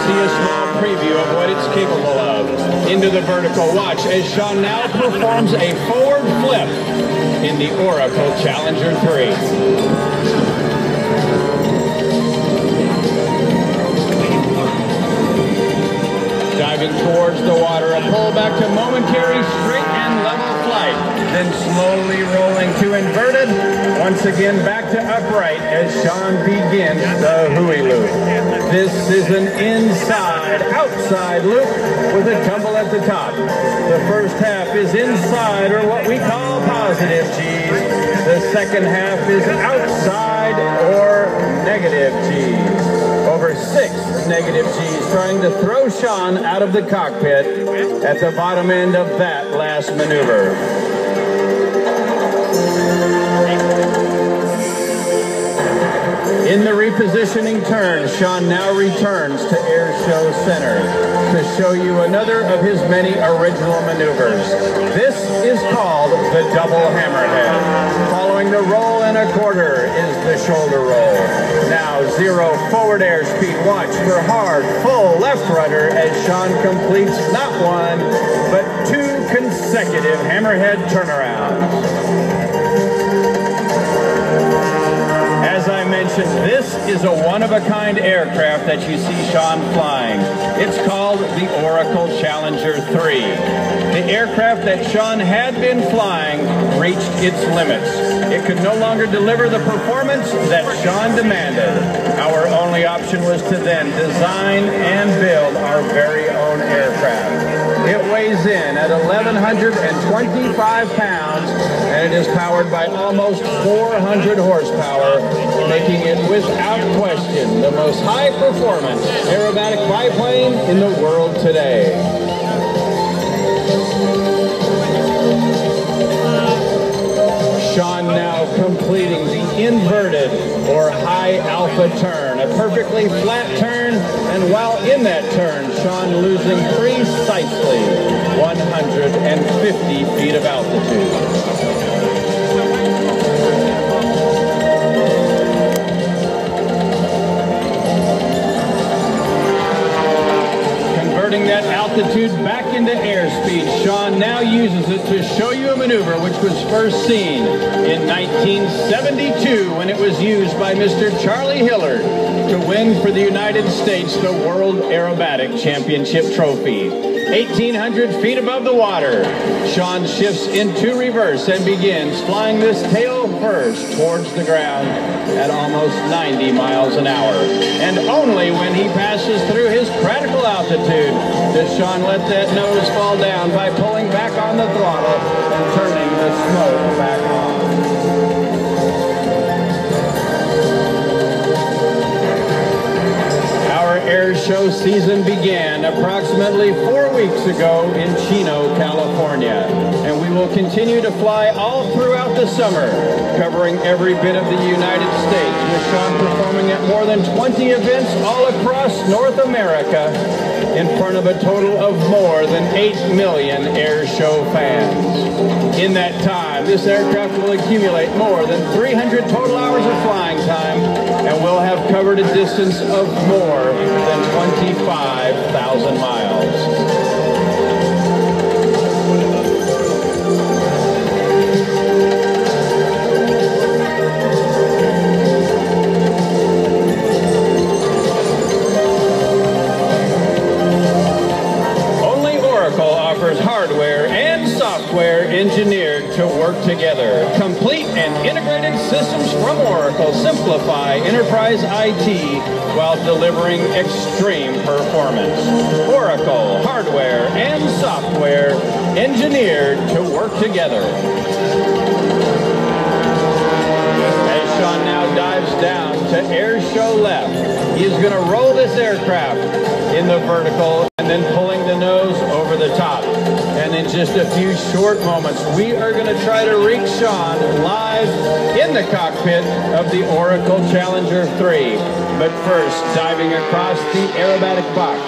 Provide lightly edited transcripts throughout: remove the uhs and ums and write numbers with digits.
see a small preview of what it's capable of. Into the vertical. Watch as Sean now performs a forward flip in the Oracle Challenger 3. Diving towards the water, a pull back to momentary straight and level flight, then slowly rolling to inverted, once again back to upright as Sean begins the Hui loop. This is an inside-outside loop with a tumble at the top. The first half is inside, or what we call positive G's. The second half is outside, or negative G's. Over 6 negative G's, trying to throw Sean out of the cockpit at the bottom end of that last maneuver. In the repositioning turn, Sean now returns to Air Show Center to show you another of his many original maneuvers. This is called the double hammerhead. Following the roll and a quarter is the shoulder roll. Now 0 forward airspeed. Watch for hard, full left rudder as Sean completes not 1, but 2 consecutive hammerhead turnarounds. As I mentioned, this is a one-of-a-kind aircraft that you see Sean flying. It's called the Oracle Challenger 3. The aircraft that Sean had been flying reached its limits. It could no longer deliver the performance that Sean demanded. Our only option was to then design and build our very own aircraft. It weighs in at 1,125 pounds, and it is powered by almost 400 horsepower, making it without question the most high-performance aerobatic biplane in the world today. Sean now completing the inverted or high alpha turn, a perfectly flat turn, and while in that turn, Sean losing precisely 150 feet of altitude. Converting that altitude back into airspeed, Sean now uses it to show you a maneuver which was first seen in 1972 when it was used by Mr. Charlie Hillard to win for the United States the World Aerobatic Championship Trophy. 1,800 feet above the water, Sean shifts into reverse and begins flying this tail first towards the ground at almost 90 miles an hour. And only when he passes through his critical altitude does Sean let that nose fall down by pulling back on the throttle and turning the smoke back on. Air show season began approximately 4 weeks ago in Chino, California, and we will continue to fly all throughout the summer, covering every bit of the United States, with Sean performing at more than 20 events all across North America in front of a total of more than 8 million air show fans. In that time, this aircraft will accumulate more than 300 total hours of flying time and will have covered a distance of more than 25,000 miles. Only Oracle offers hardware and software engineered to work together. Complete and integrated systems from Oracle simplify enterprise IT while delivering extreme performance. Oracle hardware and software engineered to work together. As Sean now dives down to air show left, he is going to roll this aircraft in the vertical and then pulling the nose over the top. And in just a few short moments, we are going to try to reach Sean live in the cockpit of the Oracle Challenger 3. But first, diving across the aerobatic box,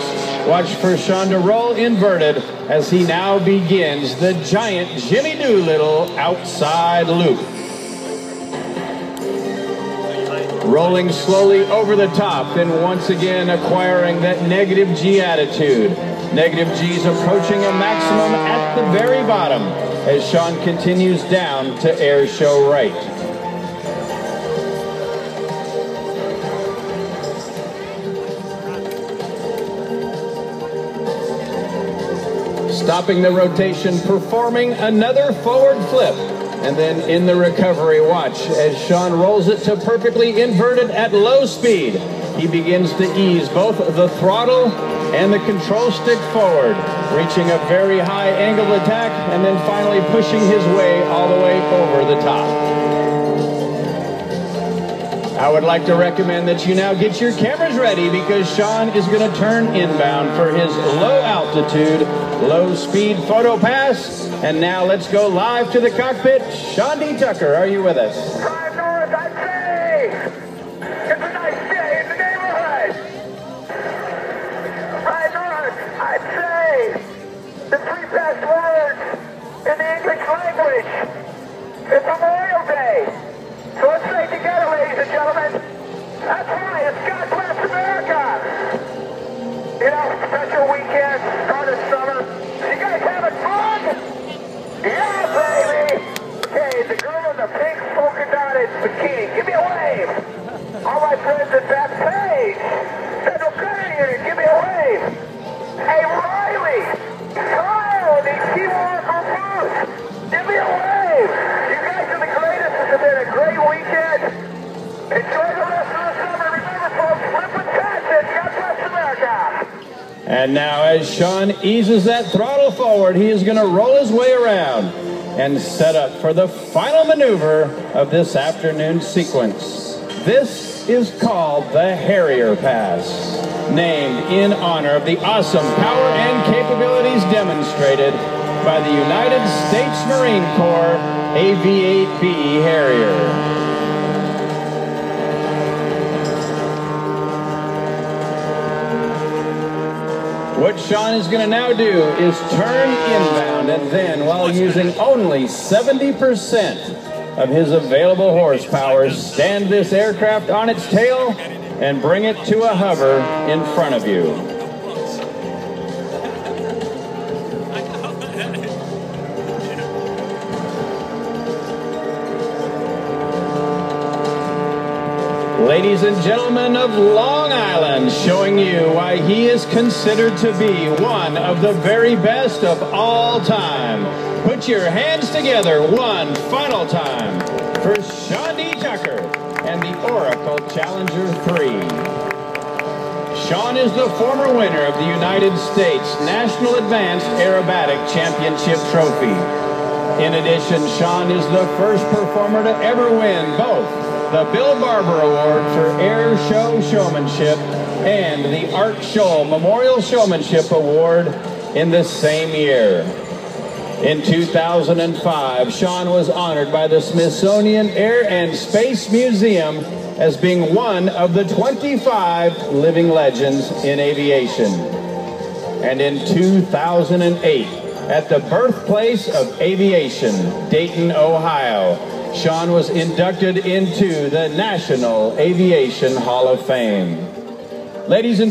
watch for Sean to roll inverted as he now begins the giant Jimmy Doolittle outside loop. rolling slowly over the top, then once again acquiring that negative G attitude. Negative G's approaching a maximum at the very bottom as Sean continues down to air show right. Stopping the rotation, performing another forward flip. And then in the recovery, watch as Sean rolls it to perfectly inverted at low speed. He begins to ease both the throttle and the control stick forward, reaching a very high angle of attack and then finally pushing his way all the way over the top. I would like to recommend that you now get your cameras ready because Sean is going to turn inbound for his low altitude, low speed photo pass. And now let's go live to the cockpit. Sean D. Tucker, are you with us? Drive north, I'd say. It's a nice day in the neighborhood. Drive north, I'd say. The three best words in the English language. It's Memorial Day. So let's say together, ladies and gentlemen. That's right, it's God Bless America. You know, special weekend, start of summer. You guys having fun? Yeah, baby! Hey, the girl in the pink polka dotted bikini, give me a wave! All my friends at backstage! Central Credit Union, give me a wave! Hey, Riley! Kyle, the T-Walker booth! Give me a wave! You guys are the greatest. This has been a great weekend. Enjoy the rest of the summer. Remember, folks, flip and pass it. God bless America! And now as Sean eases that throttle forward, he is going to roll his way around and set up for the final maneuver of this afternoon sequence. This is called the Harrier Pass, named in honor of the awesome power and capabilities demonstrated by the United States Marine Corps AV-8B Harrier. What Sean is going to now do is turn inbound and then, while using only 70% of his available horsepower, stand this aircraft on its tail and bring it to a hover in front of you. Ladies and gentlemen of Long Island, showing you why he is considered to be one of the very best of all time. Put your hands together one final time for Sean D. Tucker and the Oracle Challenger 3. Sean is the former winner of the United States National Advanced Aerobatic Championship Trophy. In addition, Sean is the first performer to ever win both the Bill Barber Award for Air Show Showmanship and the Art Scholl Memorial Showmanship Award in the same year. In 2005, Sean was honored by the Smithsonian Air and Space Museum as being one of the 25 living legends in aviation. And in 2008, at the birthplace of aviation, Dayton, Ohio, Sean was inducted into the National Aviation Hall of Fame. Ladies and gentlemen,